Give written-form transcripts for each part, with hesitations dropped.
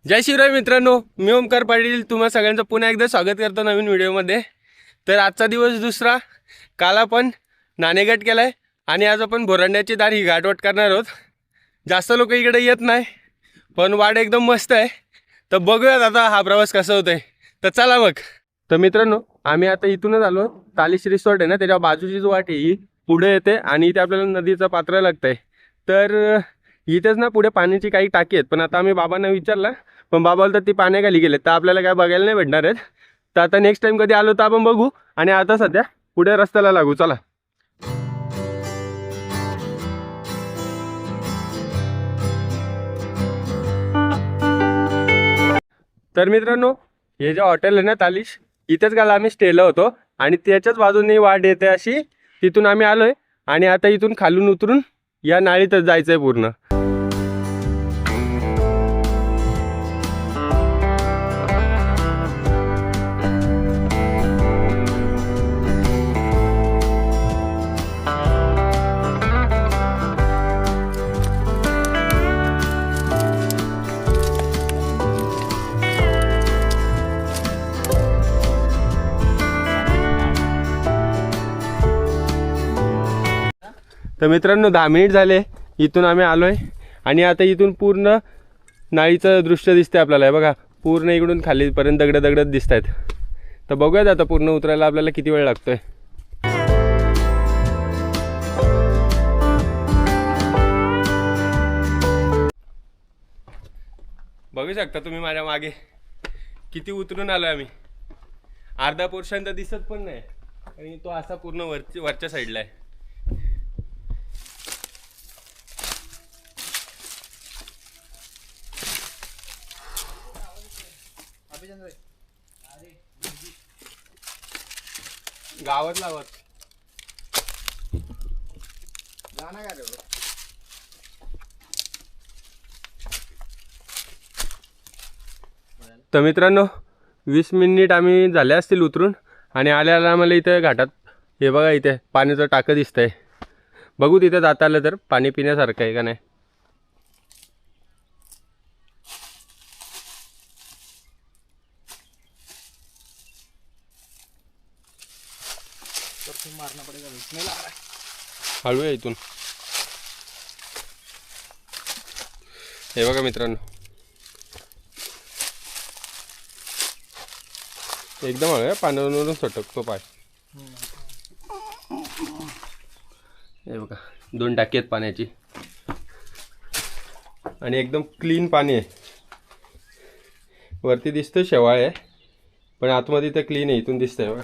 जय शिवराय मित्रांनो, मी ओमकार पाटील तुम्हा सगळ्यांचं पुन्हा एकदा स्वागत करतो नवीन व्हिडिओमध्ये। तर आजचा दिवस दुसरा, काल आपण नाणेघाट केलाय आणि आज आपण बोरांड्याची दार ही घाटवाट करणार आहोत। जास्त लोक इकडे येत नाही, पण वाट एकदम मस्त आहे। तर बघूयात आता हा प्रवास कसा होतोय। तर चला मग। तर मित्रांनो, आम्ही आता इथूनच आलो। तालिश रिसॉर्ट आहे ना, त्याच्या बाजूची जो वाट आहे ही पुढे येते आणि इथे आपल्याला नदीचं पात्र लागतंय। तर इथेच ना पुढे पाण्याची काही टाकी आहेत, पण आता आम्ही बाबांना विचारलं, पण बाबा बोलतात ती पाण्याखाली गेले, तर आपल्याला काय बघायला नाही भेटणार आहेत। तर आता नेक्स्ट टाइम कधी आलो तर आपण बघू, आणि आता सध्या पुढे रस्त्याला लागू। चला। तर मित्रांनो, हे जे हॉटेल आहे ना तालिश, इथेच काल आम्ही स्टेला होतो आणि त्याच्याच बाजूने वाट येते अशी, तिथून आम्ही आलोय आणि आता इथून खालून उतरून या नाळीतच जायचंय पूर्ण। तर मित्रांनो 10 मिनिट झाले इथून आम्ही आलोय आणि आता इथून पूर्ण नाळीचं दृश्य दिसतंय आपल्याला। हे बघा, पूर्ण इकडून खालीपर्यंत दगड दगडच दिसत आहेत। तर बघूयात आता पूर्ण उतरायला आपल्याला किती वेळ लागतोय। बघू शकता तुम्ही माझ्या मागे किती उतरून आलोय आम्ही। अर्धा पोर्शन तर दिसत पण नाही आणि तो असा पूर्ण वरच्या साईडला आहे। गावात लावत गाणं काय रे। तर मित्रांनो 20 मिनिट आम्ही झाले असतील उतरून आणि आल्याला आम्हाला इथे घाटात हे बघा इथे पाण्याचं टाकं दिसतंय। बघू तिथे जाता आलं तर पाणी पिण्यासारखं आहे का नाही। मारना पडेगा, स्मेल आ रहा है। हळू आहे इथून। हे बघा मित्रांनो, एकदम हळू आहे, पाण्यावरून सटकतो पाय। हे बघा 2 टाकी आहेत पाण्याची आणि एकदम क्लीन पाणी आहे। वरती दिसतं शेवाळ आहे, पण आतमध्ये तर क्लीन आहे, इथून दिसतंय बघा।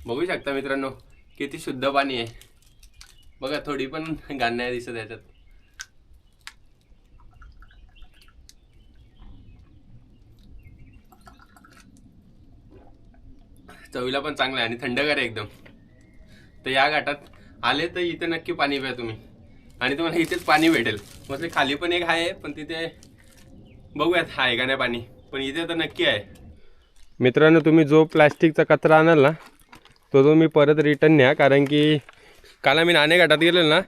बघू शकता मित्रांनो किती शुद्ध पाणी आहे। बघा थोडी पण घाण नाही दिसत याच्यात। चवीला पण चांगलं आहे आणि थंडगार आहे एकदम। तर या घाटात आले तर इथे नक्की पाणी प्या तुम्ही, आणि तुम्हाला इथेच पाणी भेटेल। म्हणजे खाली पण एक आहे, पण तिथे बघूयात आहे का नाही पाणी, पण इथे तर नक्की आहे। मित्रांनो, तुम्ही जो प्लास्टिकचा कचरा आणाल ना तो तुम्ही परत रिटर्न न्या, कारण की काल आम्ही नाणेघाटात गेलो ना,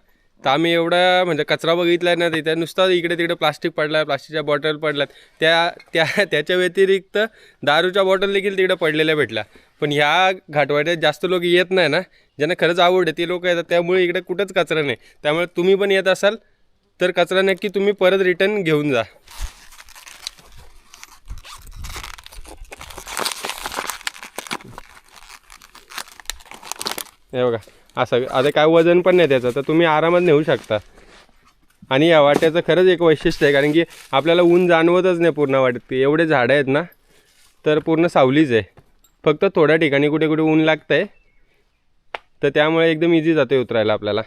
तर आम्ही एवढा म्हणजे कचरा बघितला ना, तिथे नुसतं इकडे तिकडे प्लास्टिक पडला, प्लास्टिकच्या बॉटल पडल्यात, त्याच्या व्यतिरिक्त दारूच्या बॉटल देखील तिकडे पडलेल्या भेटल्या। पण ह्या घाटवाड्यात जास्त लोक येत नाही ना, ज्यांना खरंच आवड आहे ते लोक येतात, त्यामुळे इकडे कुठंच कचरा नाही। त्यामुळे तुम्ही पण येत असाल तर कचरा नक्की तुम्ही परत रिटर्न घेऊन जा। हे बघा असं, आता काय वजन पण नाही त्याचं, तर तुम्ही आरामात नेऊ शकता। आणि या वाट्याचं खरंच एक वैशिष्ट्य आहे, कारण की आपल्याला ऊन जाणवतच नाही पूर्ण वाटेत। एवढे झाडं आहेत ना, तर पूर्ण सावलीच आहे। फक्त थोड्या ठिकाणी कुठे कुठे ऊन लागतंय, तर त्यामुळे एकदम इझी जाते उतरायला आपल्याला।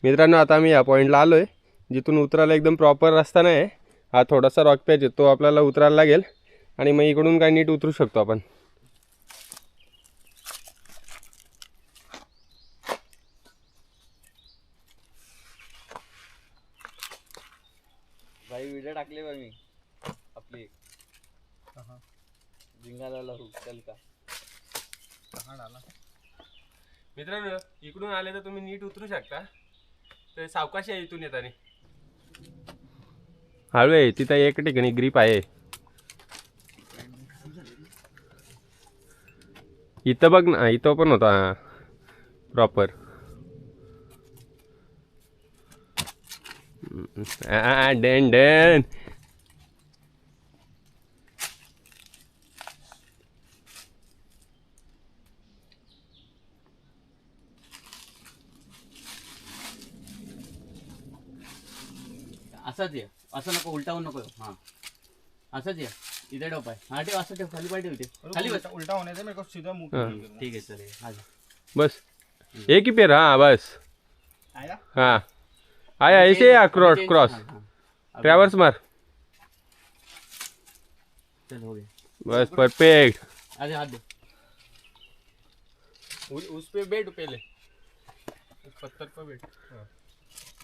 मित्रांनो, आता आम्ही या पॉईंटला आलोय, जिथून उतरायला एकदम प्रॉपर रस्ता नाही आहे, हा थोडासा रॉक पॅच आहे, तो आपल्याला उतरायला लागेल आणि मग इकडून काय नीट उतरू शकतो आपण. भाई व्हिडिओ टाकले बा मी आपली जिंगाला चल का मित्रांनो. इकडून आले तर तुम्ही नीट उतरू शकता, तर सावकाश आहे इथून येताना. हळू आहे, तिथं एक ठिकाणी ग्रीप आहे. इथं बघ ना, इथं पण होता प्रॉपर. Done done. असंच ये, असं नको उलटावून नको. हां असंच ये, इथे ठेव पाय. हा ठेव, असं ठेव, खाली पाय ठेव इथे. खाली बस. उल्टा होने से मेरे को सीधा मुंह ठीक आहे चल आजा. बस एक ही पैर. हाँ बस. आया हाँ आया ऐसे या क्रॉस क्रॉस ट्रैवर्स मार. चल हो गया. बस परफेक्ट. आगे हाथ दे. उस पे बैठ पहले, उस पत्थर पर बैठ.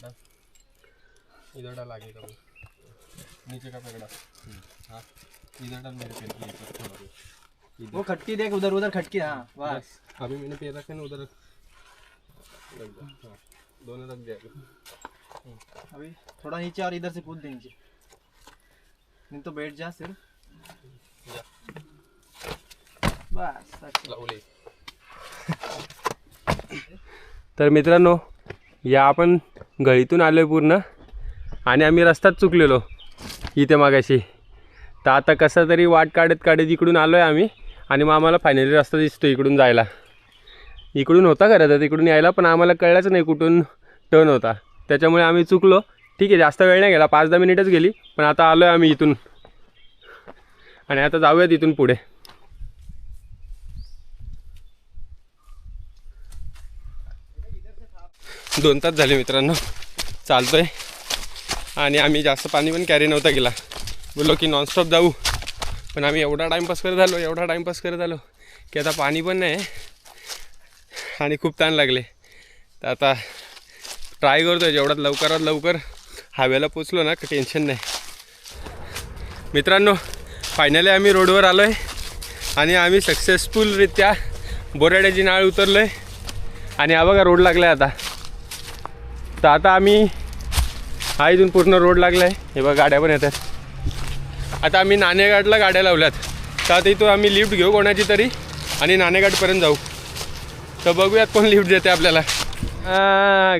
हाँ इधर डाल आगे का, नीचे का पैर डाल. हाँ इधर डाल मेरे पैर के ऊपर थोड़ा. वो खटकी देख, उधर उधर खटकी. हाँ बस. अभी मैंने पैर रखे ना उधर रख. हाँ दोनों रख दिया. अभी थोड़ा नीचे और इधर से कूद दे नीचे, नहीं तो बैठ जा सिर्फ. बस लावले. तर मित्रांनो, या आपण गळीतून आलोय पूर्ण आणि आम्ही रस्ताच चुकलेलो इथे मागाशी. तर आता कसं तरी वाट काढत काढत इकडून आलोय आम्ही आणि मग आम्हाला फायनली रस्ता दिसतो इकडून जायला. इकडून होता खरं तर तिकडून यायला, पण आम्हाला कळलंच नाही कुठून टर्न होता, त्याच्यामुळे आम्ही चुकलो. ठीक आहे, जास्त वेळ नाही गेला, 5-10 मिनिटच गेली, पण आता आलोय आम्ही इथून आणि आता जाऊयात इथून पुढे. दोन तास झाले मित्रांनो चालतोय आणि आम्ही जास्त पाणी पण कॅरी नव्हता केला. बोललो की नॉनस्टॉप जाऊ, पण आम्ही एवढा टाईमपास करत आलो की आता पाणी पण नाही आणि खूप ताण लागले. तर आता ट्राय करतोय जेवढ्यात लवकरात लवकर हवेला पोचलो ना की टेन्शन नाही. मित्रांनो फायनली आम्ही रोडवर आलो आहे आणि आम्ही सक्सेसफुलरित्या बोराड्याची नाळ उतरलो आहे आणि हा बघा रोड लागला आहे आता. तर आता आम्ही हा इथून पूर्ण रोड लागला आहे, हे बघा गाड्या पण येतात. आता आम्ही नाणेघाटला गाड्या लावल्यात, तर आता इथून आम्ही लिफ्ट घेऊ कोणाची तरी आणि नाणेघाटपर्यंत जाऊ. तर बघूयात कोण लिफ्ट देते आपल्याला.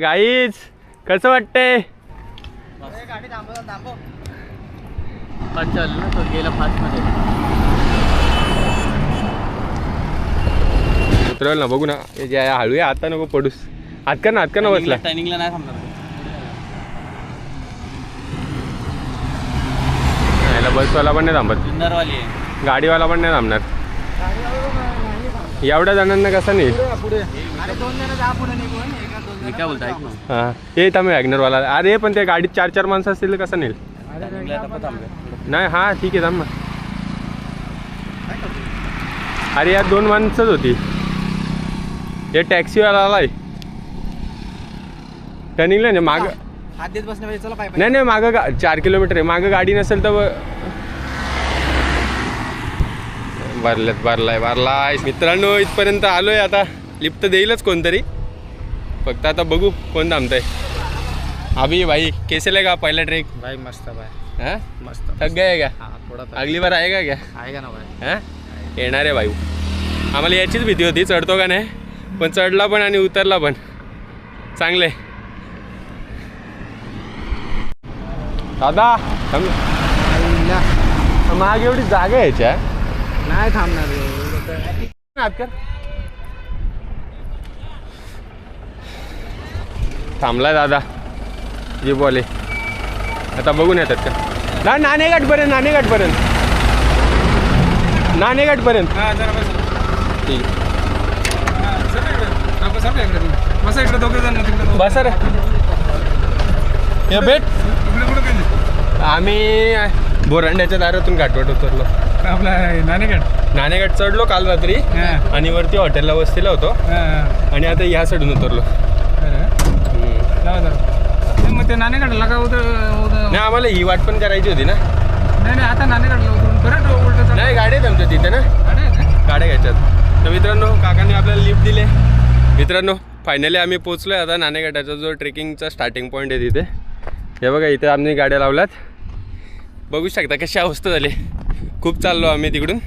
गाईज कसं वाटतंय? गाडी थांबव. चल ना तो गेला फास्ट मध्ये. उतरवलं ना, बघू ना हळू आहे, आता नको पडूस. हात कर ना बसला. टायमिंगला नाही थांबणार. बसवाला पण नाही थांबत, जुन्नरवाली आहे, गाडीवाला पण नाही थांबणार. एवढ्या जणांना कसं नाही. पुढे अरे 2 जण जा पुढे निघून. मी काय बोलतो ऐक ना. हां हे थांबे वॅगनरवाला. अरे पण त्या गाडीत 4-4 माणसं असतील तर कसं नेईल. नाही हां ठीक आहे थांब ना. अरे यात 2 माणसंच होती. हे टॅक्सीवाला आलाय टर्निंगला नाही मागं. हात देत बसण्या पाहिजे. चला पाय नाही मागं 4 किलोमीटर आहे, मागं गाडी नसेल तर भरलाय. मित्रांनो इथपर्यंत आलोय, आता लिफ्ट देईलच कोणतरी, फक्त आता बघू कोण थांबतंय. अभी भाई कैसे लगा पहला ट्रेक? भाई मस्त भाई. हाँ मस्त. थक गए क्या? हाँ थोड़ा अगली बार आएगा क्या? आएगा ना भाई. हां येणार आहे भाई. आम्हाला याचीच भीती होती चढतो का नाही, पण चढला पण आणि उतरला पण चांगले. दादा मागे एवढी जागा यायच्या नाही थांबणार. थांबलाय दादा जे बोले. आता बघून येतात का ना नाणेघाटपर्यंत. ठीक बसा रे. हे भेट आम्ही बोरांड्याच्या दारातून घाटवट उतरलो. आपला नाणेघाट चढलो काल रात्री आणि वरती हॉटेलला बसलेला होतो आणि आता ह्या साईडून उतरलो. मग ते नाणेघाटला का नाही आम्हाला ही वाट पण करायची होती ना. नाही आता नाणेघाटला उतरून परत उलट नाही गाडी आहेत आमच्या तिथे ना, गाड्या घ्यायच्यात. तर मित्रांनो काकांनी आपल्याला लिफ्ट दिले. मित्रांनो फायनली आम्ही पोचलोय आता नाणेघाटाचा जो ट्रेकिंगचा स्टार्टिंग पॉईंट आहे तिथे. हे बघा इथे आम्ही गाड्या लावल्यात, बघू शकता कशी अवस्था झाली. खूप चाललो आम्ही तिकडून.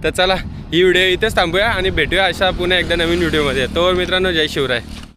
तर चला ही व्हिडिओ इथेच थांबूया आणि भेटूया अशा पुन्हा एकदा नवीन व्हिडिओमध्ये. तोवर मित्रांनो जय शिवराय.